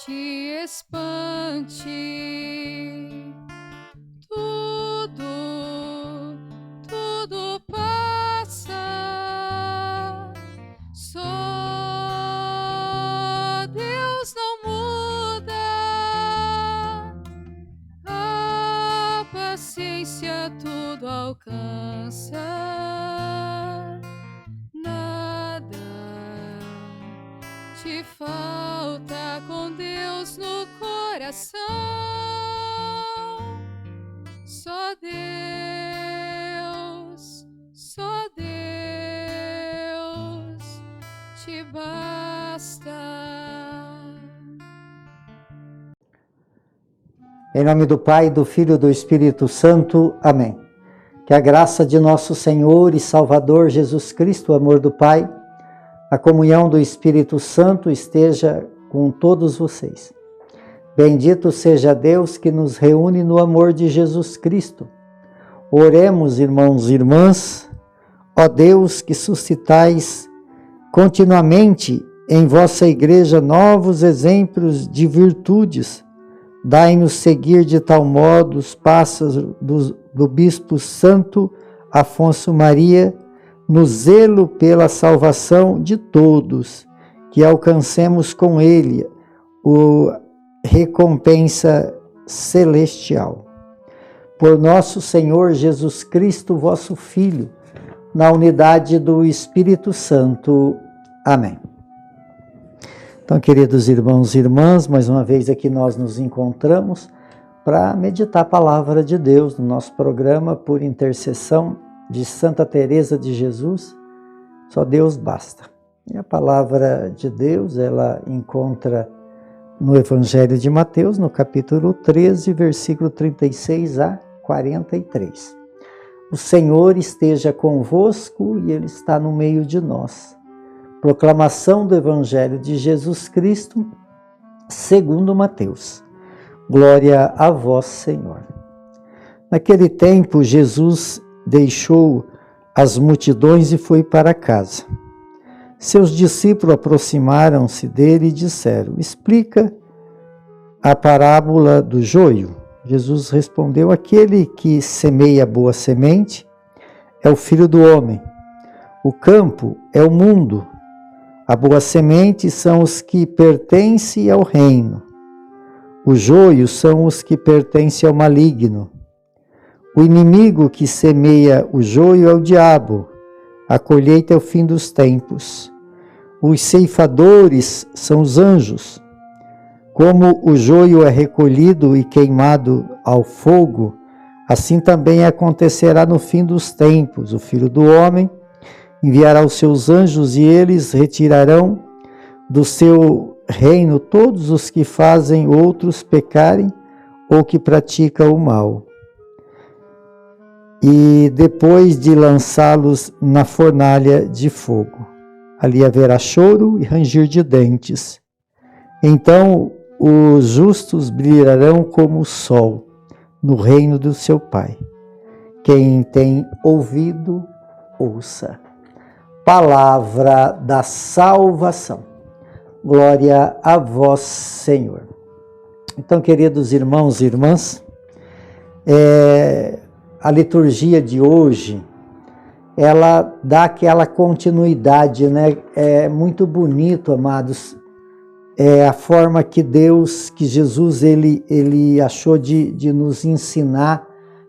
te espante. Tudo passa. Só Deus não muda. A paciência tudo alcança. Nada te falta com Deus no coração. Só Deus te basta. Em nome do Pai, do Filho e do Espírito Santo. Amém. Que a graça de nosso Senhor e Salvador Jesus Cristo, o amor do Pai, a comunhão do Espírito Santo esteja com todos vocês. Bendito seja Deus que nos reúne no amor de Jesus Cristo. Oremos, irmãos e irmãs, ó Deus que suscitais continuamente em vossa igreja novos exemplos de virtudes, dai-nos seguir de tal modo os passos do Bispo Santo Afonso Maria, no zelo pela salvação de todos, que alcancemos com ele a recompensa celestial. Por nosso Senhor Jesus Cristo, vosso Filho, na unidade do Espírito Santo. Amém. Então, queridos irmãos e irmãs, mais uma vez aqui nós nos encontramos para meditar a palavra de Deus no nosso programa por intercessão de Santa Teresa de Jesus. Só Deus basta. E a palavra de Deus, ela encontra no Evangelho de Mateus, no capítulo 13, versículo 36 a 43. O Senhor esteja convosco e Ele está no meio de nós. Proclamação do Evangelho de Jesus Cristo, segundo Mateus. Glória a vós, Senhor. Naquele tempo, Jesus deixou as multidões e foi para casa. Seus discípulos aproximaram-se dele e disseram: explica a parábola do joio. Jesus respondeu: aquele que semeia boa semente é o Filho do Homem. O campo é o mundo. A boa semente são os que pertencem ao reino. O joio são os que pertencem ao maligno. O inimigo que semeia o joio é o diabo. A colheita é o fim dos tempos. Os ceifadores são os anjos. Como o joio é recolhido e queimado ao fogo, assim também acontecerá no fim dos tempos. O Filho do Homem enviará os seus anjos e eles retirarão do seu reino todos os que fazem outros pecarem ou que praticam o mal. E depois de lançá-los na fornalha de fogo, ali haverá choro e ranger de dentes. Então os justos brilharão como o sol no reino do seu Pai. Quem tem ouvido, ouça. Palavra da salvação. Glória a vós, Senhor. Então, queridos irmãos e irmãs, a liturgia de hoje, ela dá aquela continuidade, né? É muito bonito, amados, a forma que Deus, que Jesus, ele achou de nos ensinar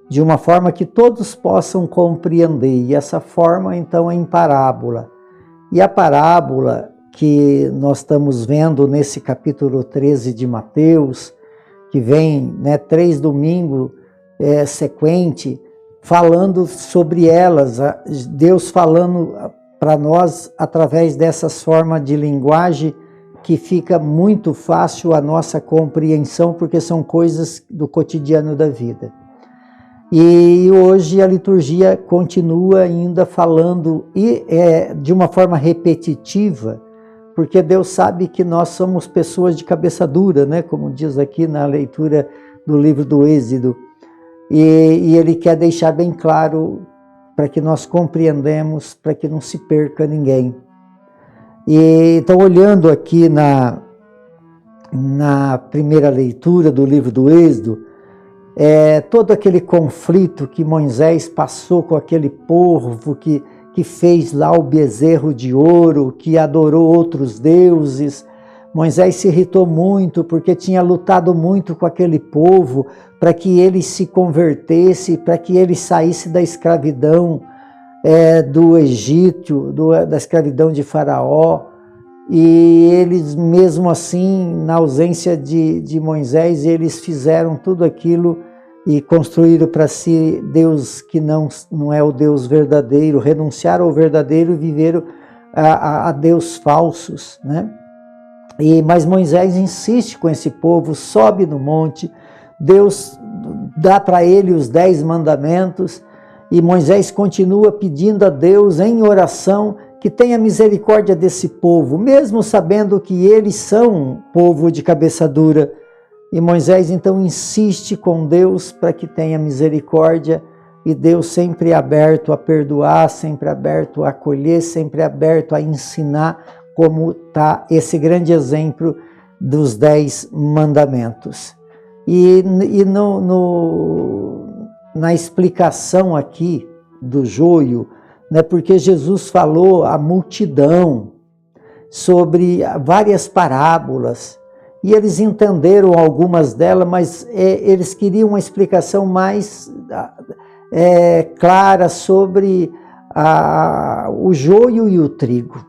de uma forma que todos possam compreender. E essa forma, então, é em parábola. E a parábola que nós estamos vendo nesse capítulo 13 de Mateus, que vem, né, 3 domingos sequente, falando sobre elas, Deus falando para nós através dessas formas de linguagem que fica muito fácil a nossa compreensão, porque são coisas do cotidiano da vida. E hoje a liturgia continua ainda falando de uma forma repetitiva, porque Deus sabe que nós somos pessoas de cabeça dura, né? Como diz aqui na leitura do livro do Êxodo. E Ele quer deixar bem claro para que nós compreendamos, para que não se perca ninguém. E então, olhando aqui na primeira leitura do livro do Êxodo, todo aquele conflito que Moisés passou com aquele povo que fez lá o bezerro de ouro, que adorou outros deuses. Moisés se irritou muito porque tinha lutado muito com aquele povo para que ele se convertesse, para que ele saísse da escravidão do Egito, da escravidão de Faraó. E eles, mesmo assim, na ausência de Moisés, eles fizeram tudo aquilo e construíram para si Deus que não é o Deus verdadeiro, renunciaram ao verdadeiro e viveram a Deus falsos, né? Mas Moisés insiste com esse povo, sobe no monte, Deus dá para ele os 10 mandamentos e Moisés continua pedindo a Deus em oração que tenha misericórdia desse povo, mesmo sabendo que eles são um povo de cabeça dura. E Moisés então insiste com Deus para que tenha misericórdia, e Deus sempre aberto a perdoar, sempre aberto a acolher, sempre aberto a ensinar, como está esse grande exemplo dos 10 mandamentos. E na explicação aqui do joio, né, porque Jesus falou à multidão sobre várias parábolas, e eles entenderam algumas delas, mas eles queriam uma explicação mais clara sobre o joio e o trigo.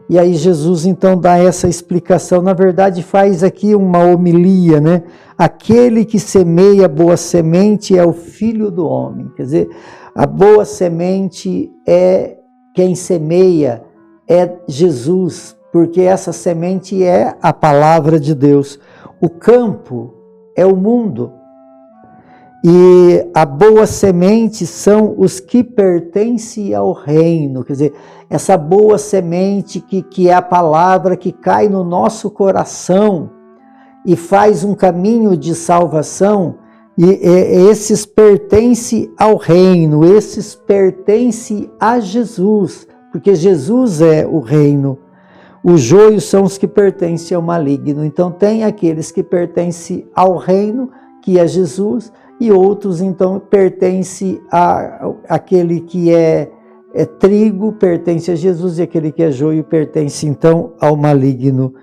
E aí Jesus então dá essa explicação, na verdade faz aqui uma homilia, né? Aquele que semeia boa semente é o Filho do Homem. Quer dizer, a boa semente quem semeia é Jesus, porque essa semente é a palavra de Deus. O campo é o mundo. E a boa semente são os que pertencem ao reino. Quer dizer, essa boa semente que é a palavra que cai no nosso coração e faz um caminho de salvação, e esses pertencem ao reino, esses pertencem a Jesus, porque Jesus é o reino. Os joios são os que pertencem ao maligno. Então tem aqueles que pertencem ao reino, que é Jesus, e outros então pertencem àquele que é trigo, pertence a Jesus, e aquele que é joio pertence então ao maligno.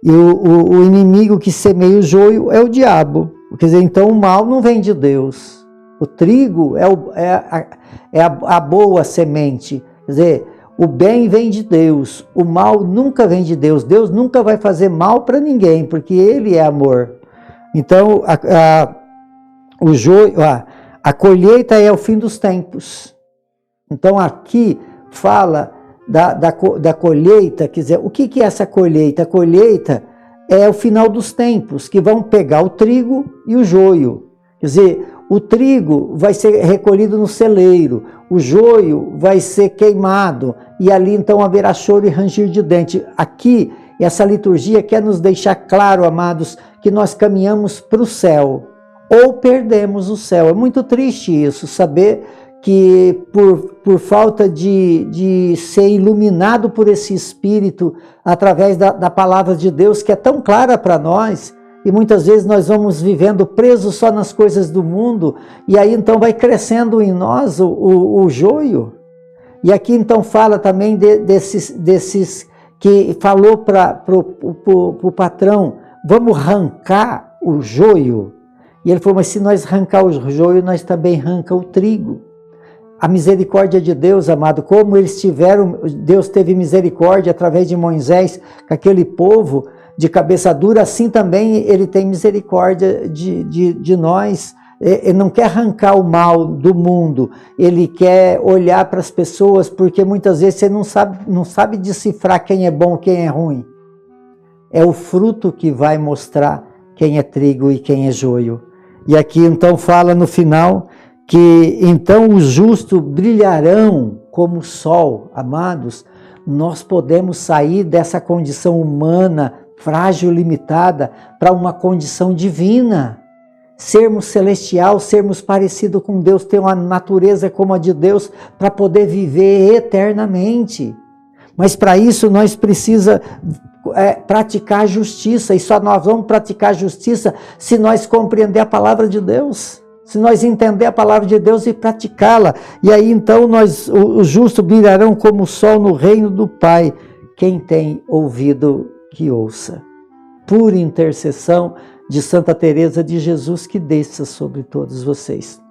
E o inimigo que semeia o joio é o diabo. Quer dizer, então o mal não vem de Deus. O trigo é a boa semente. Quer dizer, o bem vem de Deus, o mal nunca vem de Deus. Deus nunca vai fazer mal para ninguém, porque Ele é amor. Então, o joio, a colheita é o fim dos tempos. Então, aqui fala da colheita, quer dizer, o que é essa colheita? A colheita é o final dos tempos, que vão pegar o trigo e o joio. Quer dizer, o trigo vai ser recolhido no celeiro, o joio vai ser queimado, e ali então haverá choro e ranger de dente. Aqui, essa liturgia quer nos deixar claro, amados, que nós caminhamos para o céu, ou perdemos o céu. É muito triste isso, saber que por falta de ser iluminado por esse Espírito, através da palavra de Deus, que é tão clara para nós, e muitas vezes nós vamos vivendo presos só nas coisas do mundo, e aí então vai crescendo em nós o joio. E aqui então fala também desses que falou para o patrão, vamos arrancar o joio. E ele falou, mas se nós arrancar o joio, nós também arrancamos o trigo. A misericórdia de Deus, amado, como eles tiveram, Deus teve misericórdia através de Moisés, com aquele povo de cabeça dura, assim também Ele tem misericórdia de nós. Ele não quer arrancar o mal do mundo, Ele quer olhar para as pessoas, porque muitas vezes você não sabe decifrar quem é bom e quem é ruim. É o fruto que vai mostrar quem é trigo e quem é joio. E aqui então fala no final que então os justos brilharão como o sol. Amados, nós podemos sair dessa condição humana, frágil, limitada, para uma condição divina. Sermos celestial, sermos parecidos com Deus, ter uma natureza como a de Deus, para poder viver eternamente. Mas para isso nós precisamos praticar a justiça, e só nós vamos praticar a justiça se nós compreender a palavra de Deus, se nós entender a palavra de Deus e praticá-la. E aí então os justos brilharão como o sol no reino do Pai. Quem tem ouvido, que ouça. Por intercessão de Santa Teresa de Jesus, que desça sobre todos vocês,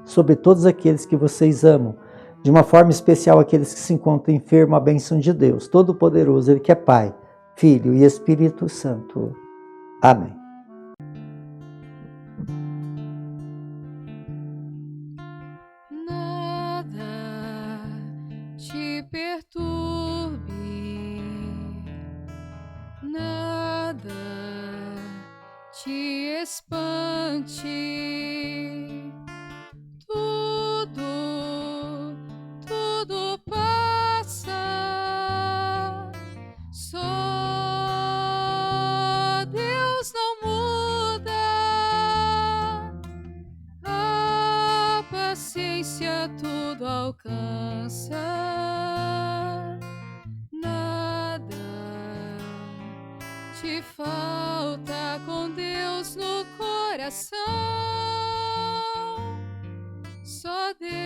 sobre todos aqueles que vocês amam, de uma forma especial aqueles que se encontram enfermos, a bênção de Deus Todo-Poderoso, Ele que é Pai, Filho e Espírito Santo. Amém. Nada te perturbe, nada te espante, tudo passa, só Deus não muda, a paciência tudo alcança, nada te falta com Deus no coração, só Deus